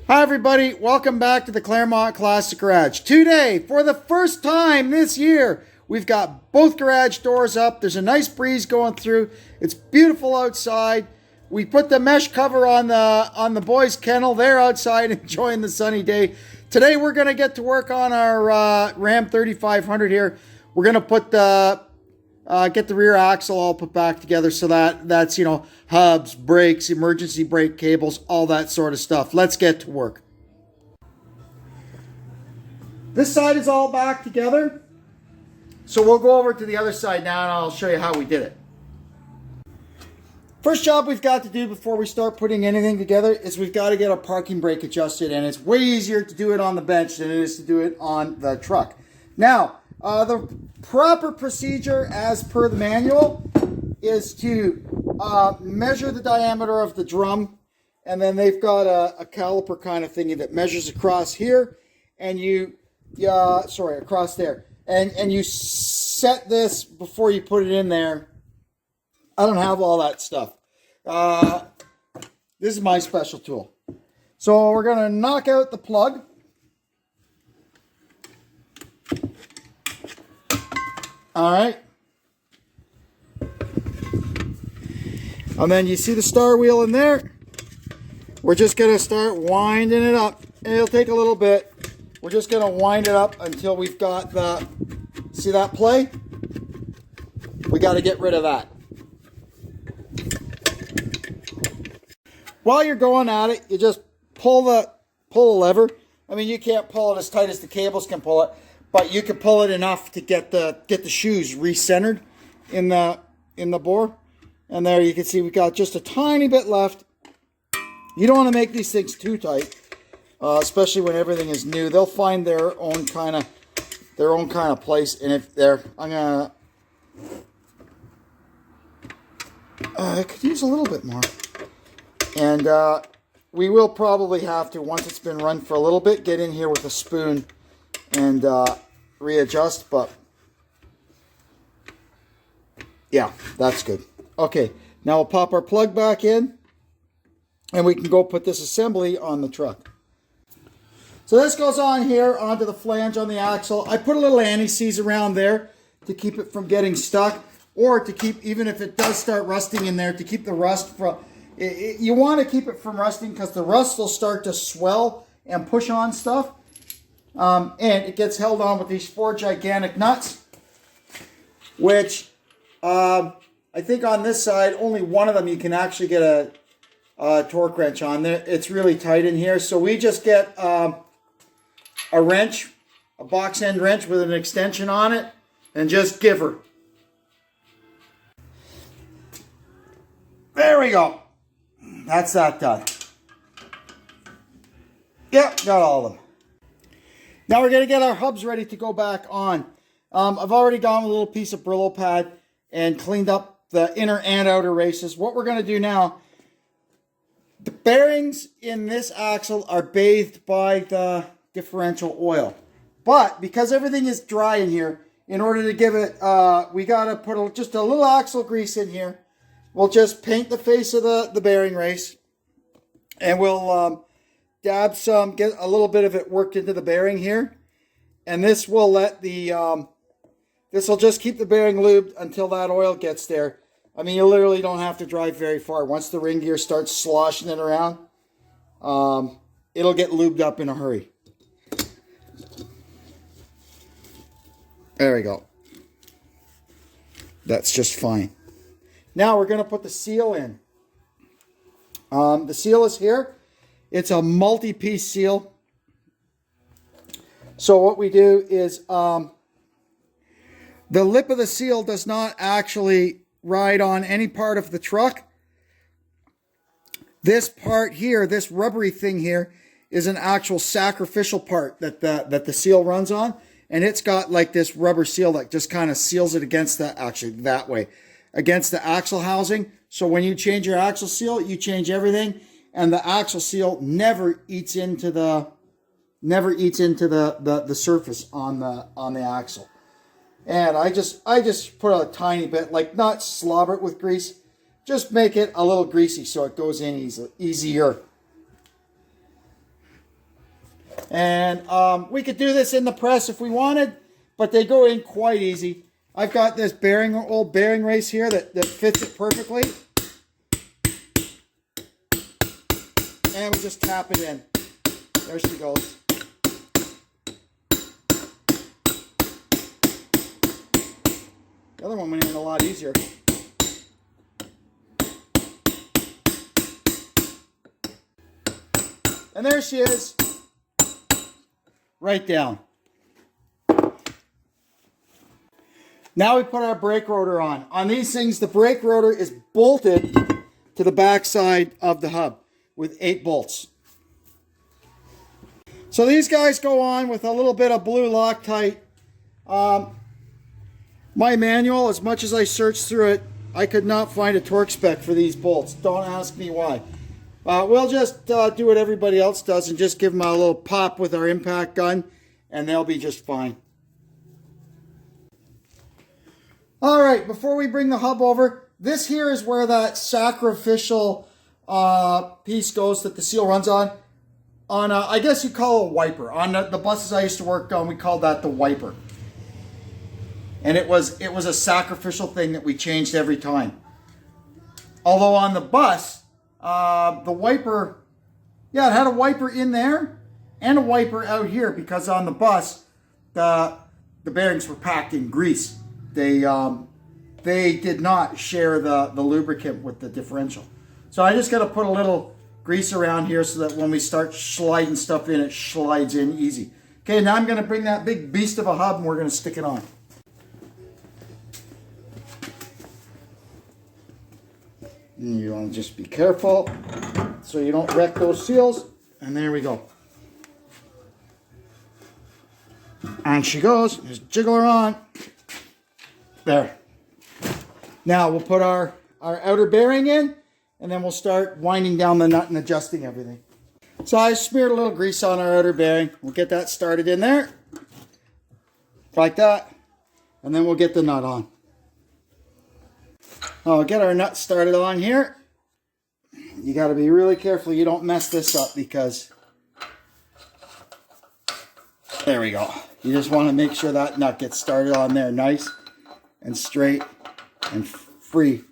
Hi everybody, welcome back to the Claremont Classic Garage. Today, for the first time this year, we've got both garage doors up. There's a nice breeze going through. It's beautiful outside. We put the mesh cover on the boys' kennel. They're outside enjoying the sunny day. Today we're going to get to work on our Ram 3500 here. We're going to put get the rear axle all put back together, so that's, hubs, brakes, emergency brake cables, all that sort of stuff. Let's get to work. This side is all back together, so we'll go over to the other side now and I'll show you how we did it. First job we've got to do before we start putting anything together is we've got to get our parking brake adjusted, and it's way easier to do it on the bench than it is to do it on the truck. Now, the proper procedure as per the manual is to measure the diameter of the drum, and then they've got a caliper kind of thingy that measures across here, and across there, and you set this before you put it in there. I don't have all that stuff. This is my special tool. So we're going to knock out the plug. All right. And then you see the star wheel in there. We're just going to start winding it up. And it'll take a little bit. We're just going to wind it up until we've got see that play? We got to get rid of that. While you're going at it, you just pull the lever. I mean, you can't pull it as tight as the cables can pull it, but you can pull it enough to get the shoes recentered in the bore. And there you can see we've got just a tiny bit left. You don't want to make these things too tight, especially when everything is new. They'll find their own kind of place. And if I could use a little bit more. And we will probably have to, once it's been run for a little bit, get in here with a spoon and readjust. But yeah, that's good. Okay, now we'll pop our plug back in and we can go put this assembly on the truck. So this goes on here onto the flange on the axle. I put a little anti-seize around there to keep it from getting stuck, or to keep, even if it does start rusting in there, to keep the rust from... You want to keep it from rusting because the rust will start to swell and push on stuff. And it gets held on with these four gigantic nuts, which I think on this side, only one of them you can actually get a torque wrench on. There, it's really tight in here. So we just get a wrench, a box end wrench with an extension on it, and just give her. There we go. That's that done. Yep, got all of them. Now we're going to get our hubs ready to go back on. I've already gone with a little piece of Brillo pad and cleaned up the inner and outer races. What we're going to do now, the bearings in this axle are bathed by the differential oil. But because everything is dry in here, in order to give it, we got to put just a little axle grease in here. We'll just paint the face of the bearing race, and we'll dab some, get a little bit of it worked into the bearing here. And this will let this will just keep the bearing lubed until that oil gets there. I mean, you literally don't have to drive very far. Once the ring gear starts sloshing it around, it'll get lubed up in a hurry. There we go. That's just fine. Now we're going to put the seal in. The seal is here. It's a multi-piece seal. So what we do is the lip of the seal does not actually ride on any part of the truck. This part here, this rubbery thing here, is an actual sacrificial part that the seal runs on. And it's got like this rubber seal that just kind of seals it against against the axle housing. So when you change your axle seal, you change everything, and the axle seal never eats into the surface on the axle. And I just put a tiny bit, like not slobber it with grease, just make it a little greasy so it goes in easier. And we could do this in the press if we wanted, but they go in quite easy. I've got this old bearing race here that fits it perfectly. And we just tap it in. There she goes. The other one went in a lot easier. And there she is. Right down. Now we put our brake rotor on. On these things, the brake rotor is bolted to the back side of the hub with 8 bolts. So these guys go on with a little bit of blue Loctite. My manual, as much as I searched through it, I could not find a torque spec for these bolts. Don't ask me why. We'll just do what everybody else does and just give them a little pop with our impact gun, and they'll be just fine. All right, before we bring the hub over, this here is where that sacrificial piece goes that the seal runs on. I guess you call it a wiper. On the buses I used to work on, we called that the wiper. And it was a sacrificial thing that we changed every time. Although on the bus, the wiper, yeah, it had a wiper in there and a wiper out here, because on the bus, the bearings were packed in grease. They did not share the lubricant with the differential. So I just got to put a little grease around here so that when we start sliding stuff in, it slides in easy. Okay, now I'm going to bring that big beast of a hub and we're going to stick it on. And you want to just be careful so you don't wreck those seals. And there we go. And she goes. Just jiggle her on. There. Now we'll put our outer bearing in, and then we'll start winding down the nut and adjusting everything. So I smeared a little grease on our outer bearing. We'll get that started in there. Like that. And then we'll get the nut on. I'll get our nut started on here. You got to be really careful you don't mess this up, because there we go. You just want to make sure that nut gets started on there nice and straight and free.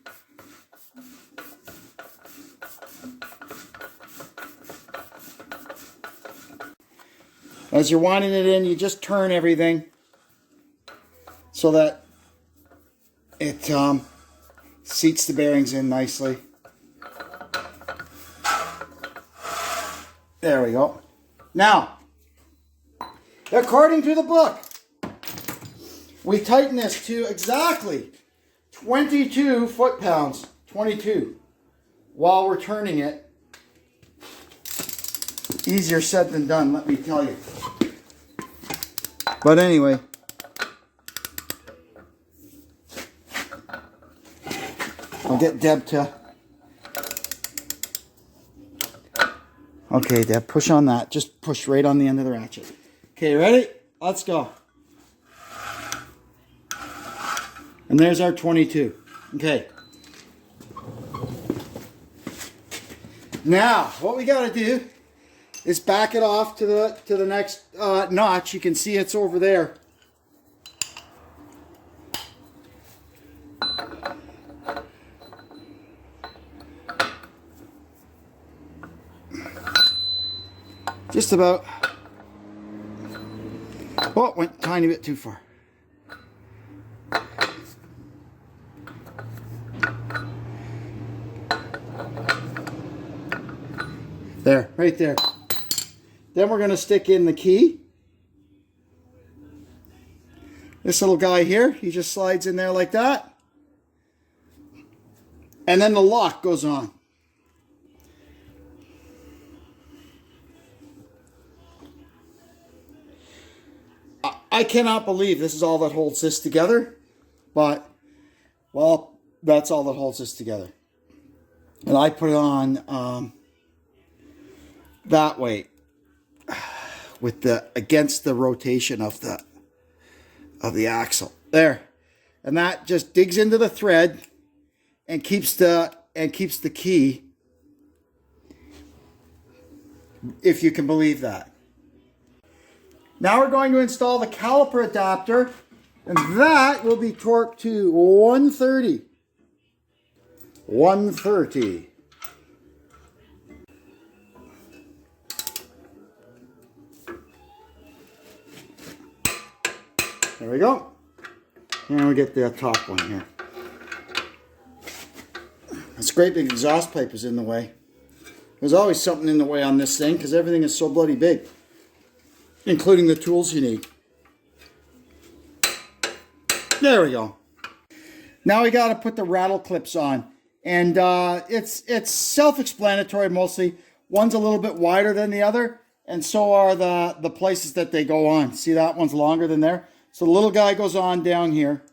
As you're winding it in, you just turn everything so that it seats the bearings in nicely. There we go. Now, according to the book, we tighten this to exactly 22 foot-pounds, 22, while we're turning it. Easier said than done, let me tell you. But anyway, I'll get Deb to... Okay, Deb, push on that. Just push right on the end of the ratchet. Okay, ready? Let's go. And there's our 22. Okay. Now, what we got to do is back it off to the next notch. You can see it's over there. Just about. Oh, went a tiny bit too far. There, right there. Then we're going to stick in the key. This little guy here, he just slides in there like that. And then the lock goes on. I cannot believe this is all that holds this together, but, well, that's all that holds this together. And I put it on that way, with the against the rotation of the axle there, and that just digs into the thread and keeps the key, if you can believe that. Now we're going to install the caliper adapter, and that will be torqued to 130. 130. There we go. And we get the top one here. This great big exhaust pipe is in the way. There's always something in the way on this thing because everything is so bloody big, including the tools you need. There we go. Now we got to put the rattle clips on, and it's self-explanatory mostly. One's a little bit wider than the other, and so are the places that they go on. See, that one's longer than there. So the little guy goes on down here.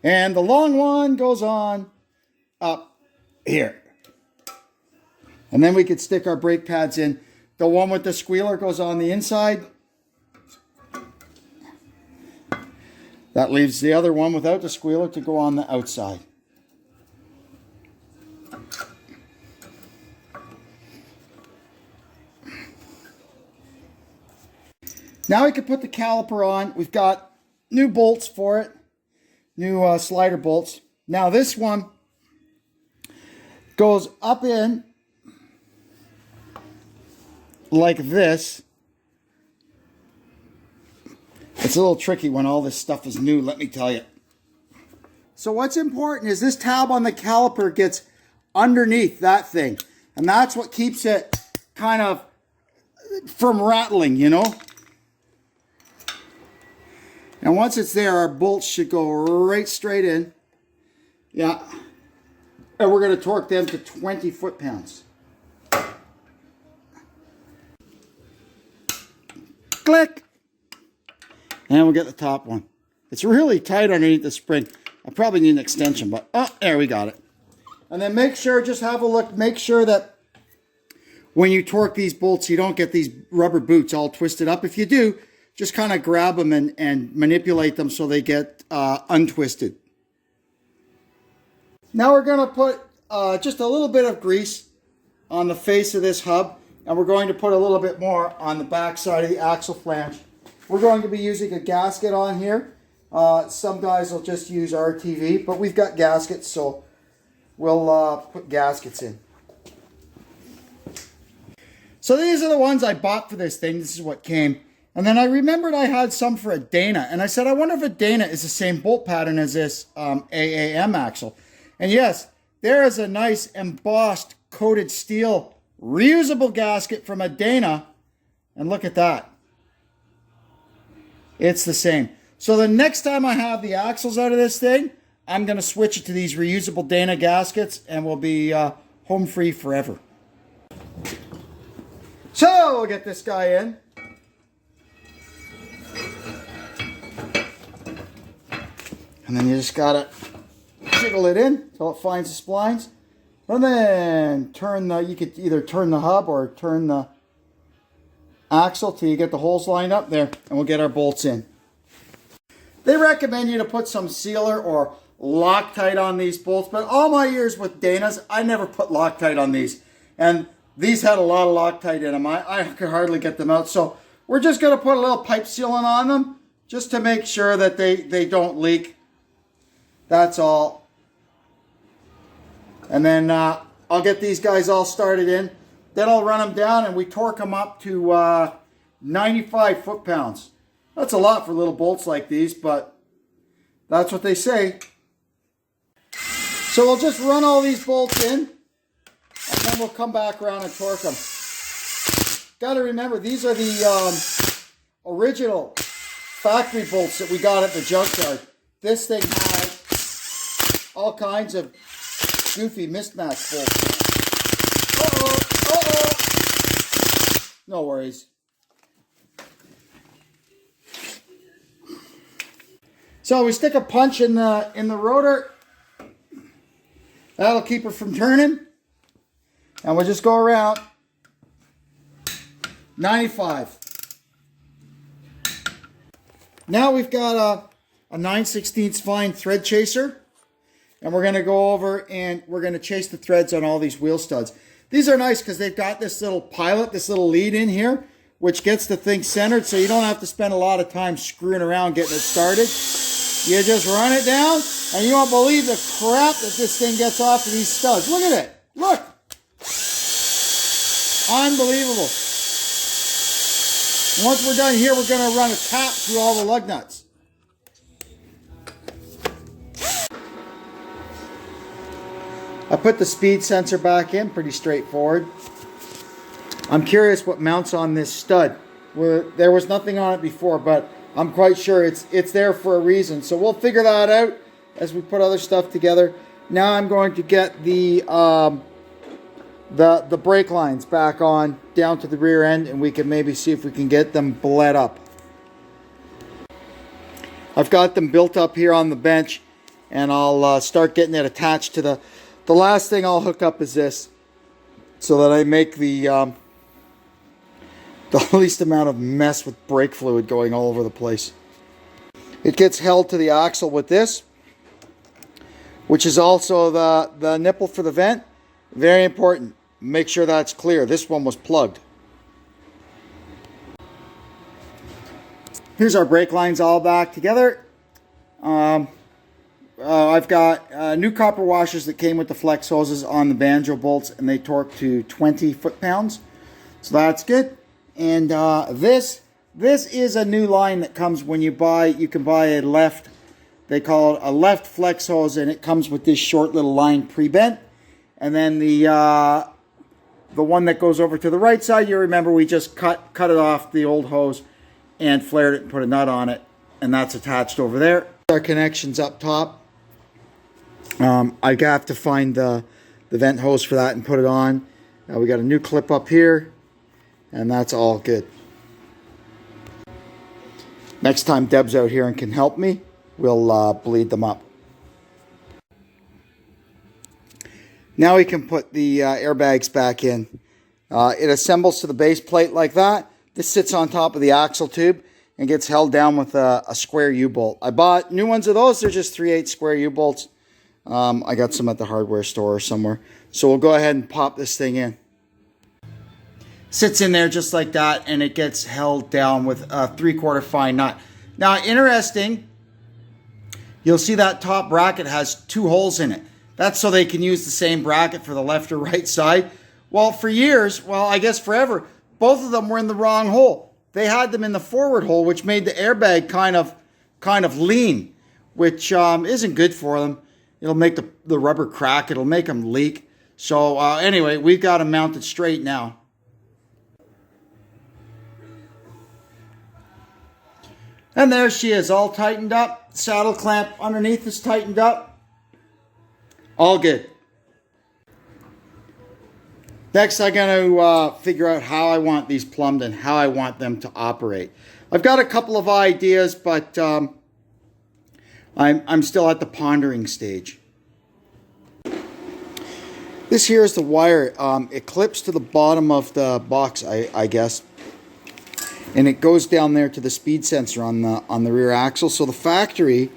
And the long one goes on up here. And then we could stick our brake pads in. The one with the squealer goes on the inside. That leaves the other one without the squealer to go on the outside. Now we can put the caliper on. We've got new bolts for it. New slider bolts. Now this one goes up in like this. It's a little tricky when all this stuff is new, let me tell you. So what's important is this tab on the caliper gets underneath that thing. And that's what keeps it kind of from rattling, you know. And once it's there, our bolts should go right straight in. Yeah. And we're going to torque them to 20 foot-pounds. Click. And we'll get the top one. It's really tight underneath the spring. I probably need an extension, but oh, there we got it. And then make sure, just have a look, make sure that when you torque these bolts, you don't get these rubber boots all twisted up. If you do, just kind of grab them and manipulate them so they get untwisted. Now we're going to put just a little bit of grease on the face of this hub, and we're going to put a little bit more on the back side of the axle flange. We're going to be using a gasket on here. Some guys will just use RTV, but we've got gaskets, so we'll put gaskets in. So these are the ones I bought for this thing. This is what came. And then I remembered I had some for a Dana. And I said, I wonder if a Dana is the same bolt pattern as this AAM axle. And yes, there is a nice embossed coated steel reusable gasket from a Dana. And look at that. It's the same. So the next time I have the axles out of this thing, I'm going to switch it to these reusable Dana gaskets and we'll be home free forever. So we'll get this guy in. And then you just gotta jiggle it in until it finds the splines. And then turn the, you could either turn the hub or turn the axle till you get the holes lined up there, and we'll get our bolts in. They recommend you to put some sealer or Loctite on these bolts, but all my years with Danas, I never put Loctite on these. And these had a lot of Loctite in them. I could hardly get them out. So we're just gonna put a little pipe sealant on them just to make sure that they don't leak. That's all. And then I'll get these guys all started in. Then I'll run them down and we torque them up to 95 foot-pounds. That's a lot for little bolts like these, but that's what they say. So we'll just run all these bolts in and then we'll come back around and torque them. Got to remember, these are the original factory bolts that we got at the junkyard. This thing has all kinds of goofy mismatch bolts. Uh-oh, uh-oh. No worries. So we stick a punch in the rotor. That'll keep it from turning. And we'll just go around 95. Now we've got a 9/16 fine thread chaser. And we're going to go over and we're going to chase the threads on all these wheel studs. These are nice because they've got this little pilot, this little lead in here, which gets the thing centered so you don't have to spend a lot of time screwing around getting it started. You just run it down, and you won't believe the crap that this thing gets off of these studs. Look at it. Look. Unbelievable. Once we're done here, we're going to run a tap through all the lug nuts. I put the speed sensor back in, pretty straightforward. I'm curious what mounts on this stud. There was nothing on it before, but I'm quite sure it's there for a reason. So we'll figure that out as we put other stuff together. Now I'm going to get the brake lines back on down to the rear end, and we can maybe see if we can get them bled up. I've got them built up here on the bench, and I'll start getting it attached to the last thing I'll hook up is this, so that I make the least amount of mess with brake fluid going all over the place. It gets held to the axle with this, which is also the nipple for the vent. Very important. Make sure that's clear. This one was plugged. Here's our brake lines all back together. I've got new copper washers that came with the flex hoses on the banjo bolts, and they torque to 20 foot-pounds. So that's good. And this is a new line that comes when you can buy a left, they call it a left flex hose, and it comes with this short little line pre-bent. And then the one that goes over to the right side, you remember we just cut it off the old hose and flared it and put a nut on it, and that's attached over there. Our connections up top. I have to find the vent hose for that and put it on. We got a new clip up here, and that's all good. Next time Deb's out here and can help me, we'll bleed them up. Now we can put the airbags back in. It assembles to the base plate like that. This sits on top of the axle tube and gets held down with a square U-bolt. I bought new ones of those. They're just 3/8 square U-bolts. I got some at the hardware store or somewhere. So we'll go ahead and pop this thing in. Sits in there just like that, and it gets held down with a 3/4 fine nut. Now, interesting, you'll see that top bracket has 2 holes in it. That's so they can use the same bracket for the left or right side. Well, for years, well, I guess forever, both of them were in the wrong hole. They had them in the forward hole, which made the airbag kind of lean, which isn't good for them. It'll make the rubber crack. It'll make them leak. So anyway, we've got them mounted straight now. And there she is, all tightened up. Saddle clamp underneath is tightened up. All good. Next, I'm going to figure out how I want these plumbed and how I want them to operate. I've got a couple of ideas, but I'm still at the pondering stage. This here is the wire. It clips to the bottom of the box, I guess. And it goes down there to the speed sensor on the rear axle. So the factory,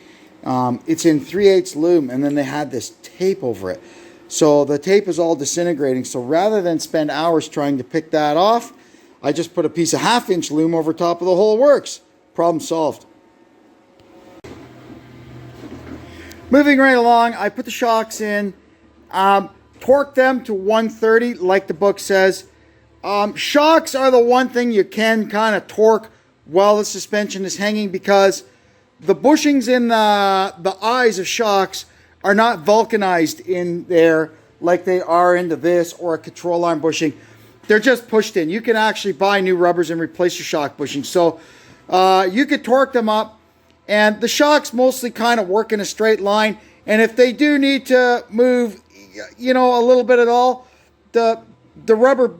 it's in 3/8 loom, and then they had this tape over it. So the tape is all disintegrating. So rather than spend hours trying to pick that off, I just put a piece of 1/2" loom over top of the whole works. Problem solved. Moving right along, I put the shocks in, torque them to 130 like the book says. Shocks are the one thing you can kind of torque while the suspension is hanging, because the bushings in the eyes of shocks are not vulcanized in there like they are into this or a control arm bushing. They're just pushed in. You can actually buy new rubbers and replace your shock bushing. So you could torque them up, and the shocks mostly kind of work in a straight line. And if they do need to move, you know, a little bit at all, the rubber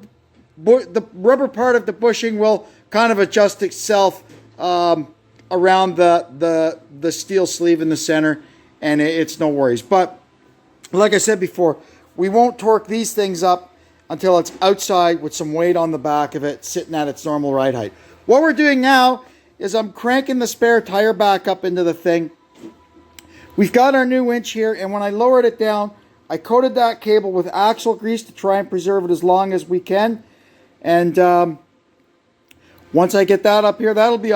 part of the bushing will kind of adjust itself around the steel sleeve in the center, and it's no worries. But like I said before, we won't torque these things up until it's outside with some weight on the back of it, sitting at its normal ride height. What we're doing now is I'm cranking the spare tire back up into the thing. We've got our new winch here, and when I lowered it down, I coated that cable with axle grease to try and preserve it as long as we can. And Once I get that up here, that'll be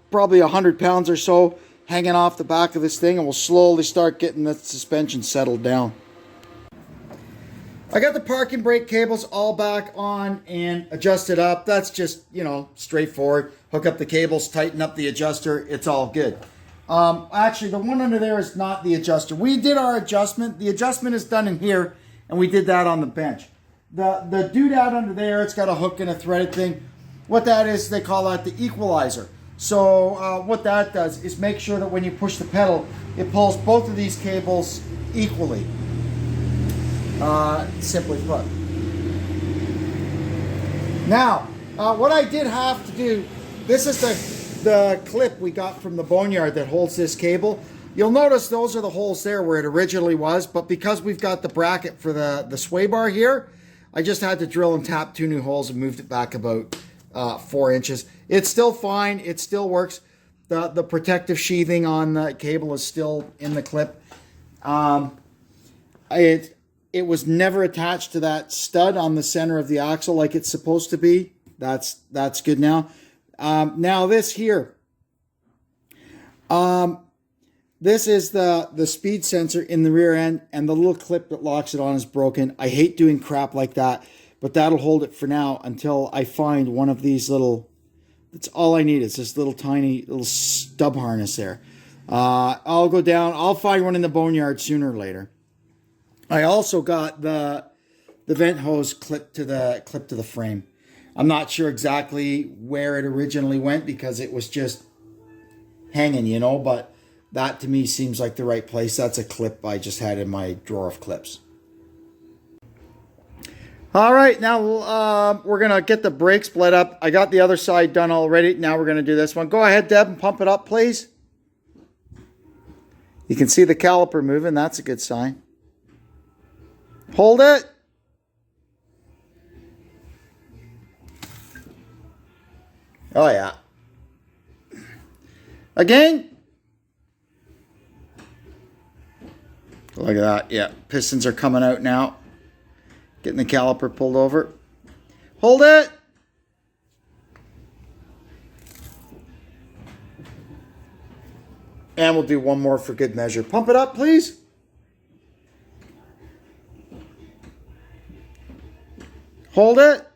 probably 100 pounds or so hanging off the back of this thing, and we'll slowly start getting the suspension settled down. I got the parking brake cables all back on and adjusted up. That's just, you know, straightforward. Hook up the cables, tighten up the adjuster. It's all good. Actually, the one under there is not the adjuster. We did our adjustment. The adjustment is done in here, and we did that on the bench. The doodad under there, it's got a hook and a threaded thing. What that is, they call that the equalizer. So what that does is make sure that when you push the pedal, it pulls both of these cables equally. Simply put. Now, what I did have to do, this is the clip we got from the boneyard that holds this cable. You'll notice those are the holes there where it originally was, but because we've got the bracket for the sway bar here, I just had to drill and tap 2 new holes and moved it back about 4 inches. It's still fine. It still works. The protective sheathing on the cable is still in the clip. It was never attached to that stud on the center of the axle like it's supposed to be. That's good now. Now this here. This is the speed sensor in the rear end, and the little clip that locks it on is broken. I hate doing crap like that, but that'll hold it for now until I find one of these little, that's all I need is this little tiny little stub harness there. I'll go down, I'll find one in the boneyard sooner or later. I also got the vent hose clipped to the frame. I'm not sure exactly where it originally went because it was just hanging, you know, but that to me seems like the right place. That's a clip I just had in my drawer of clips. All right, now we're going to get the brake split up. I got the other side done already. Now we're going to do this one. Go ahead, Deb, and pump it up, please. You can see the caliper moving. That's a good sign. Hold it. Oh, yeah. Again. Look at that. Yeah, pistons are coming out now. Getting the caliper pulled over. Hold it. And we'll do one more for good measure. Pump it up, please. Hold it.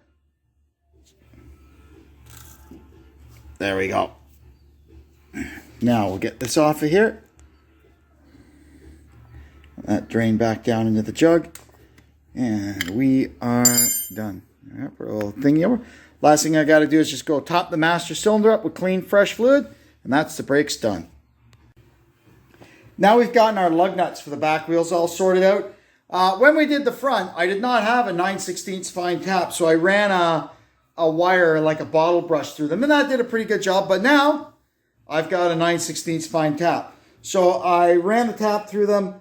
There we go. Now we'll get this off of here. That drain back down into the jug. And we are done. All right, put a little thingy over. Last thing I got to do is just go top the master cylinder up with clean, fresh fluid. And that's the brakes done. Now we've gotten our lug nuts for the back wheels all sorted out. When we did the front, I did not have a 9/16 fine tap, so I ran a wire like a bottle brush through them, and that did a pretty good job. But now I've got a 9/16 fine tap. So I ran the tap through them,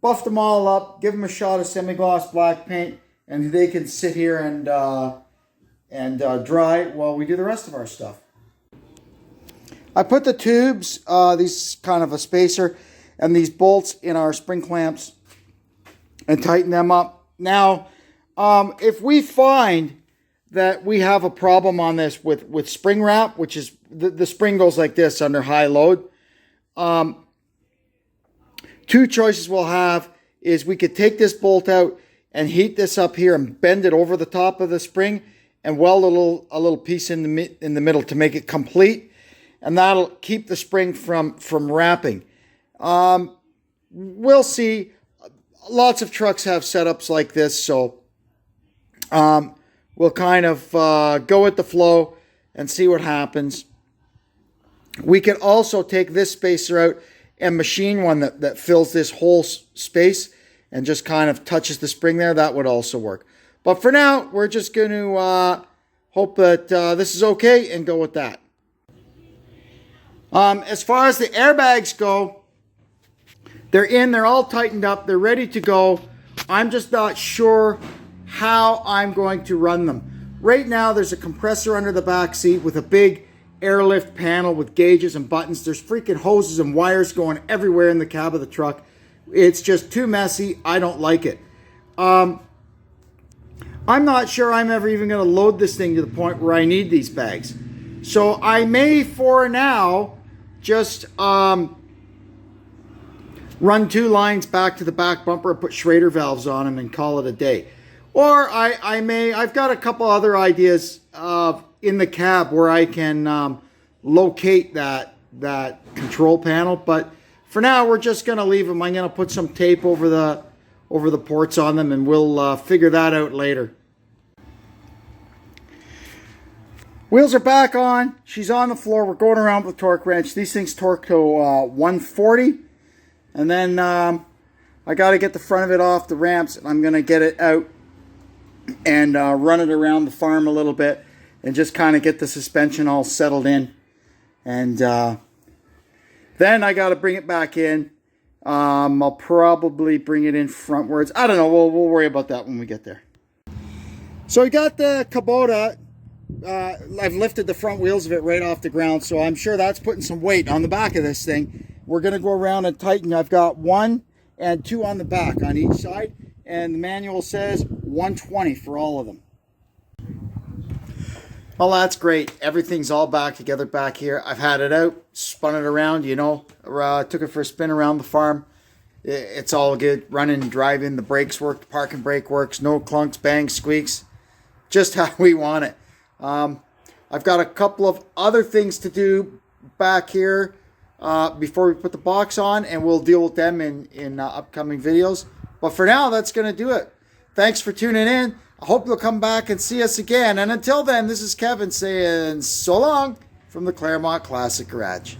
buffed them all up, give them a shot of semi-gloss black paint, and they can sit here and dry while we do the rest of our stuff. I put the tubes, these kind of a spacer, and these bolts in our spring clamps and tighten them up. Now, if we find that we have a problem on this with spring wrap, which is the spring goes like this under high load, two choices we'll have is we could take this bolt out and heat this up here and bend it over the top of the spring and weld a little piece in the middle to make it complete, and that'll keep the spring from wrapping. We'll see. Lots of trucks have setups like this, so we'll kind of go with the flow and see what happens. We can also take this spacer out and machine one that fills this whole space and just kind of touches the spring there. That would also work. But for now, we're just going to hope that this is okay and go with that. As far as the airbags go, they're in, they're all tightened up, they're ready to go. I'm just not sure how I'm going to run them. Right now, there's a compressor under the back seat with a big airlift panel with gauges and buttons. There's freaking hoses and wires going everywhere in the cab of the truck. It's just too messy. I don't like it. I'm not sure I'm ever even going to load this thing to the point where I need these bags. So I may, for now, just run 2 lines back to the back bumper and put Schrader valves on them and call it a day. Or I've got a couple other ideas in the cab where I can locate that control panel. But for now, we're just going to leave them. I'm going to put some tape over the ports on them, and we'll figure that out later. Wheels are back on. She's on the floor. We're going around with a torque wrench. These things torque to 140. And then I got to get the front of it off the ramps, and I'm going to get it out and run it around the farm a little bit and just kind of get the suspension all settled in. And then I got to bring it back in. I'll probably bring it in frontwards. I don't know. We'll worry about that when we get there. So we got the Kubota. I've lifted the front wheels of it right off the ground, so I'm sure that's putting some weight on the back of this thing. We're going to go around and tighten. I've got 1 and 2 on the back on each side, and the manual says 120 for all of them. Well, that's great. Everything's all back together back here. I've had it out, spun it around, you know, took it for a spin around the farm. It's all good. Running and driving. The brakes work. The parking brake works. No clunks, bangs, squeaks. Just how we want it. I've got a couple of other things to do back here before we put the box on, and we'll deal with them in upcoming videos. But for now, that's going to do it. Thanks for tuning in. I hope you'll come back and see us again. And until then, this is Kevin saying so long from the Claremont Classic Garage.